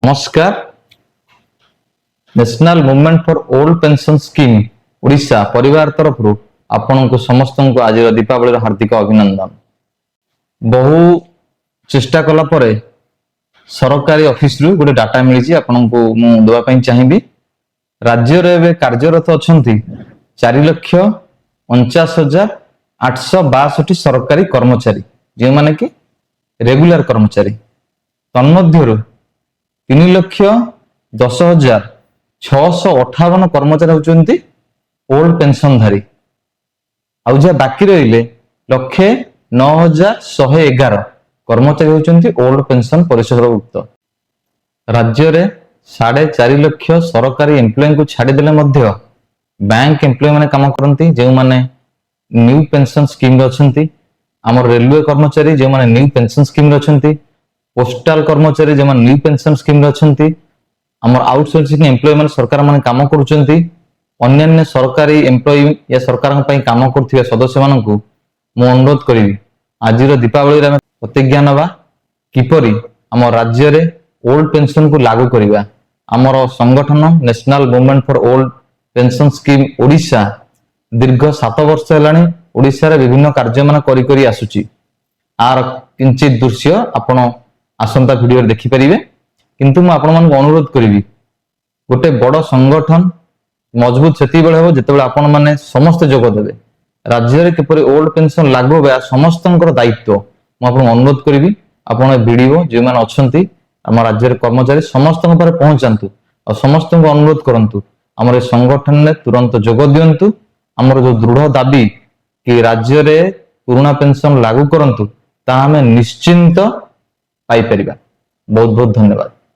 नमस्कार। National movement for old pension scheme Odisha परिवार तरफ आपण को समस्त को आज दीपावली हार्दिक अभिनंदन। बहु चेष्टा कला परे सरकारी ऑफिस रु गोटे डाटा मिली आपण को मु देवा पई चाहिबी। राज्य रे एबे कार्यरत अछंती 4,49,862 सरकारी कर्मचारी जे माने कि रेगुलर कर्मचारी तन्मध्यरु 3,10,658 कर्मचारी होचंती ओल्ड पेंशन धारी आउ जे बाकी रहिले 1,09,111 कर्मचारी होचंती ओल्ड पेंशन परिषदभुक्त। राज्य रे 4.5 लाख सरकारी एम्प्लॉय को छाड़ी देले मध्य बैंक एम्प्लॉय माने काम करंती जे माने न्यू पेंशन स्कीम रे अछंती। हमर रेलवे कर्मचारी जे माने न्यू पेंशन स्कीम रे अछंती। पोस्टल कर्मचारी जे माने न्यू पेंशन स्कीम रे अछंती। हमर आउटसोर्सिंग एम्प्लॉय माने सरकार माने काम करूचंती। अन्य सरकारी एम्प्लॉय या सरकार पई काम करथिबे सदस्य मानकु मु अनुरोध करिवि आज दीपावली रे प्रतिज्ञा नबा किपरि हमर राज्य रे ओल्ड पेंशन को लागू करिबा। हमर संगठन national movement for old pension scheme Odisha दीर्घ 7 वर्ष हेलानी ओडिशा रे विभिन्न कार्य मान करी करी आसुची। आर किंचित दृश्य आपण आसंता वीडियो देखि परिबे। किंतु मु आपण मान अनुरोध करिवि गोटे बड़ संगठन मजबूत सेति बेले हो जते बेले आपण माने समस्त जोग देबे। राज्य रे किपरि ओल्ड पेंशन लागू होबा समस्तनकर दायित्व मु आपण अनुरोध करिवि। आपण वीडियो जे मान अछंती आम राज्य कर्मचारी समस्त पहुंचातु और समस्त को अनुरोध करंतु आमर संगठन में तुरंत जोग दियंतु। आमर जो दृढ़ दाबी कि राज्य रे पुराना पेंशन लागू करंतु ता हमें निश्चिंत पाई परिबा। बहुत बहुत धन्यवाद।